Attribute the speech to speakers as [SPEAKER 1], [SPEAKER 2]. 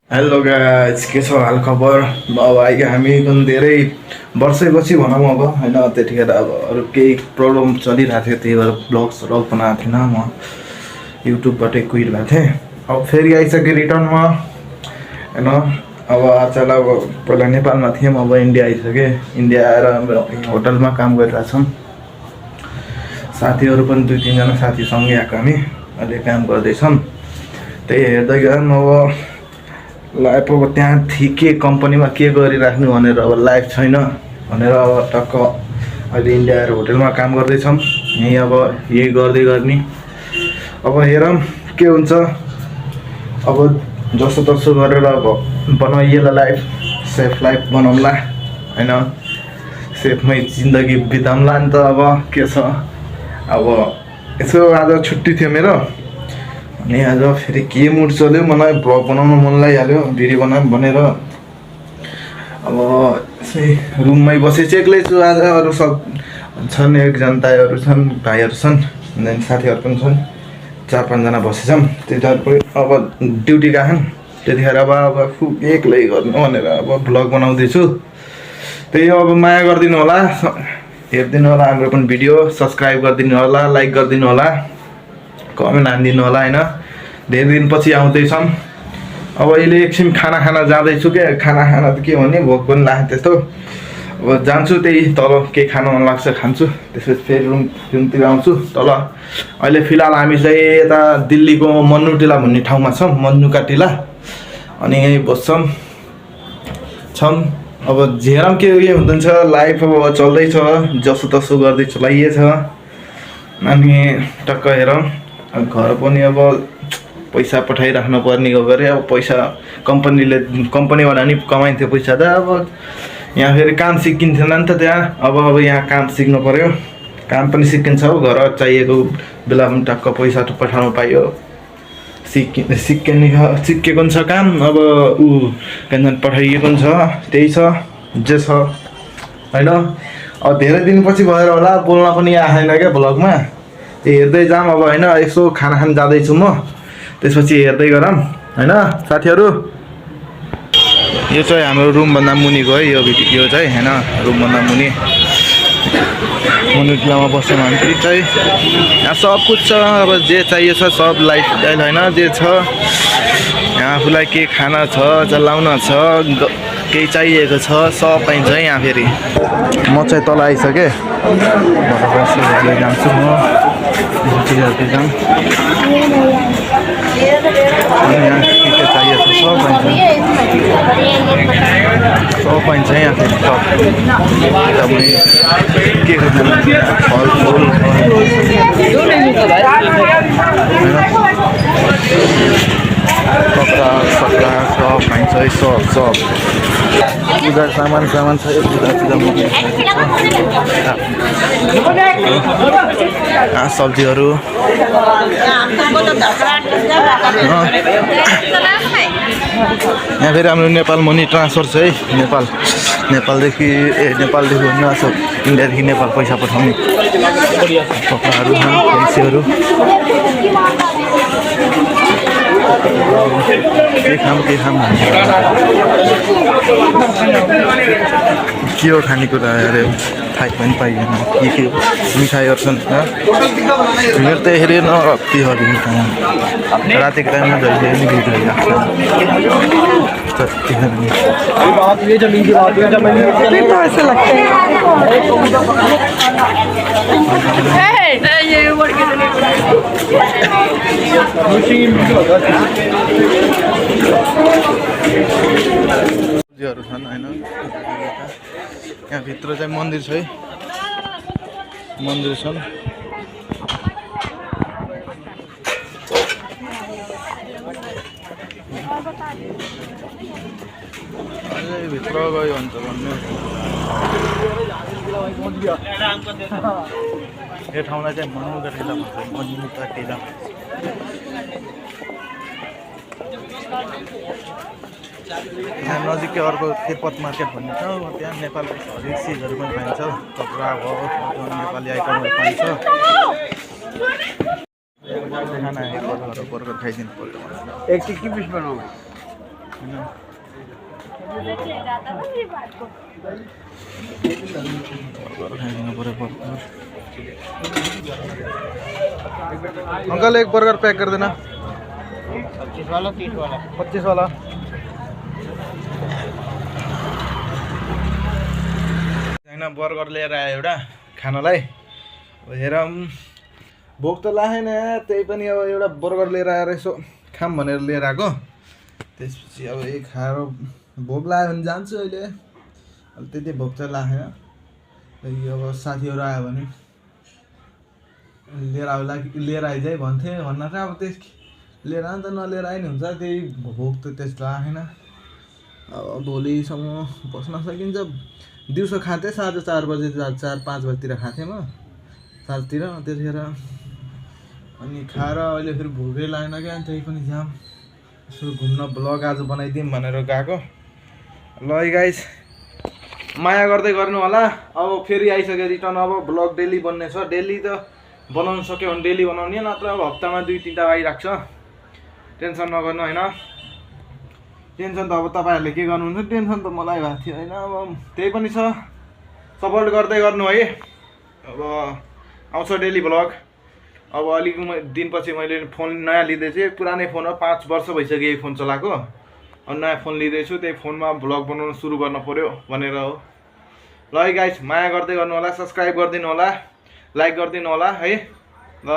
[SPEAKER 1] Hello guys, के छ हाल खबर? अब आइ हामी पनि धेरै वर्षैपछि भनौँ अब होइन। त्यतिखेर अब अरू केही प्रब्लम चलिरहेको थियो, त्यही भएर ब्लग्सहरू बनाएको थिइनँ। म युट्युबबाटै क्विट भएको थिएँ। अब फेरि आइसकेँ रिटर्नमा होइन। अब आजकल अब पहिला नेपालमा थियौँ, अब इन्डिया आइसकेँ। इन्डिया आएर होटलमा काम गरिरहेछौँ। साथीहरू पनि 2-3जना साथीसँगै आएको हामी अहिले काम गर्दैछौँ। त्यही हेर्दै गयौँ अब लाइफ अब त्यहाँ के कम्पनीमा के गरिराख्नु भनेर अब लाइफ छैन भनेर अब टक्क अहिले इन्डिया आएर होटेलमा काम गर्दैछौँ। यहीँ अब यही गर्दै गर्ने। अब हेरौँ के हुन्छ। अब जसोतसो गरेर अब बनाइएला लाइफ, सेफ लाइफ बनाउँला होइन। सेफमै जिन्दगी बिताउँला नि त। अब के छ, अब यसो आज छुट्टी थियो मेरो अनि आज फेरि के मुड चल्यो, मलाई भ्लग बनाउनु मन लागिहाल्यो, भिडियो बनाऊँ भनेर। अब यसै रुममै बसेँ, एक्लै छु आज। अरू सब छन्, एकजना दाइहरू छन्, भाइहरू छन्, अनि साथीहरू पनि छन्। 4-5जना बसेछौँ। त्यतिखेर अब ड्युटी गएछन्। त्यतिखेर अब एक्लै गर्नु भनेर अब भ्लग बनाउँदैछु। त्यही अब माया गरिदिनु होला, हेरिदिनु होला हाम्रो पनि भिडियो, सब्सक्राइब गरिदिनु होला, लाइक गरिदिनु होला, कमेन्ट हानिदिनु होला होइन। धेरै दिनपछि आउँदैछौँ। अब अहिले एकछिन खाना खान जाँदैछु। क्या खाना खाना त के भने, भोक पनि लाग्यो त्यस्तो। अब जान्छु, त्यही तल के खानु मन लाग्छ खान्छु, त्यसपछि फेरि रुमतिर आउँछु तल। अहिले फिलहाल हामी चाहिँ यता दिल्लीको मन्नु टिला भन्ने ठाउँमा छौँ, मन्नुका टिला। अनि यहीँ बस्छौँ छौँ। अब हेरौँ के हुँदैछ। लाइफ अब चल्दैछ, जसोतसो गर्दै चलाइएछ। अनि टक्क हेरौँ। घर पनि अब पैसा पठाइराख्नु पर्ने हो गरे। अब पैसा कम्पनीबाट नि कमाइन्थ्यो पैसा त। अब यहाँ फेरि काम सिकिन्थेन नि त त्यहाँ। अब यहाँ काम सिक्नु पऱ्यो। काम पनि सिकिन्छ हो, घर चाहिएको बेलामा टक्क पैसा पठाउनु पाइयो। सिकेको पनि छ काम। अब के पठाइएको पनि छ, त्यही छ जे छ होइन। अब धेरै दिनपछि भएर होला, बोल्न पनि आएन क्या भ्लगमा। हेर्दै जाऊँ अब होइन। यसो खाना खान जाँदैछु म, त्यसपछि हेर्दै गरौँ होइन साथीहरू। यो चाहिँ हाम्रो रुमभन्दा मुनिको है यो चाहिँ होइन। रुमभन्दा मुनि टिलामा बस्छौँ हामी चाहिँ। यहाँ सब कुछ छ, अब जे चाहिएको छ सब लाइफस्टाइल होइन जे छ। यहाँ आफूलाई के खाना छ, चलाउन छ, केही चाहिएको छ सब पाइन्छ यहाँ। फेरि म चाहिँ तल आइसकेँ, जान्छु म चिजहरू जाऊँ। यहाँ के के चाहिएको छ सब पाइन्छ, सब पाइन्छ यहाँ फेरि सब। एकदमै के फलफुल कपडा सपडा सब पाइन्छ है, सब पूजा सामान छ। सब्जीहरू यहाँ फेरि हाम्रो नेपाल मनी ट्रान्सफर छ है। नेपालदेखि इन्डियादेखि नेपाल पैसा पठाउने कपडाहरू छन्, पेन्सीहरू। के खाऊँ के हो खानेकुरा अरे थाहा पनि पाइएन के हो। मिठाईहरू छन्, मेरो त हेरेन अति हो मिठाई। रातिको टाइममा जहिले पनि भिडियो सब्जीहरू छन् होइन। यहाँ भित्र चाहिँ मन्दिर छ है, मन्दिर छन्। अझै भित्र गयो भने त भन्नु। यो ठाउँलाई चाहिँ मन्नुका टिला भन्छ, मन्नुका टिला। यहाँ नजिकै अर्को तिब्बत मार्केट भन्ने छ, त्यहाँ नेपालको हरेक चिजहरू पनि पाइन्छ। कपडा भयो, नेपाली आइटमहरू पाइन्छ। खाना बर्गर खाइदिनु पर्यो।
[SPEAKER 2] एक टिक्की पिस बनाऊ।
[SPEAKER 1] अंकल एक बर्गर पैक कर देना।
[SPEAKER 2] 25 वाला 30 वाला
[SPEAKER 1] 25 वाला। होइन बर्गर लिएर आयो एउटा खानालाई। हेर भोक त लागेन, त्यही पनि अब एउटा बर्गर लिएर आएर यसो खाम भनेर लिएर आएको। त्यसपछि अब यही खाएर भोक लाग्यो भने जान्छु अहिले। अहिले त्यति भोक चाहिँ लागेन। अब साथीहरू आयो भने लिएर आइज है भन्थे भन्न चाहिँ अब त्यस लिएर आयो नि त नलिएर आयो नि हुन्छ। त्यही भोक त त्यस्तो लागेन। अब भोलिसम्म बस्न सकिन्छ। दिउँसो खाँथेँ 4:30 बजे 4-5 बजीतिर खाँथेँ म 7:00तिर। त्यतिखेर अनि खाएर अहिले फेरि भोकै लागेन क्या। त्यही पनि जाम यसो घुम्न ब्लग आज बनाइदिउँ भनेर गएको। ल गाइस माया गर्दै गर्नु होला। अब फेरि आइसक्यो रिटर्न। अब ब्लग डेली बन्ने छ। डेली त बनाउनु सक्यो भने डेली बनाउने, नत्र अब हप्तामा 2-3टा आइरहेको छ। टेन्सन नगर्नु होइन। टेन्सन त अब तपाईँहरूले के गर्नुहुन्छ, टेन्सन त मलाई भएको थियो होइन। अब त्यही पनि छ, सपोर्ट गर्दै गर्नु है। अब आउँछ डेली ब्लग। अब अलिक दिनपछि मैले फोन नयाँ लिँदैछु। पुरानै फोन हो, 5 वर्ष भइसक्यो यही फोन चलाएको। अनि नयाँ फोन लिँदैछु, त्यही फोनमा ब्लग बनाउनु सुरु गर्न पऱ्यो भनेर हो। ल है गाइस माया गर्दै गर्नु होला, सब्सक्राइब गरिदिनु होला, लाइक गरिदिनु होला है। ल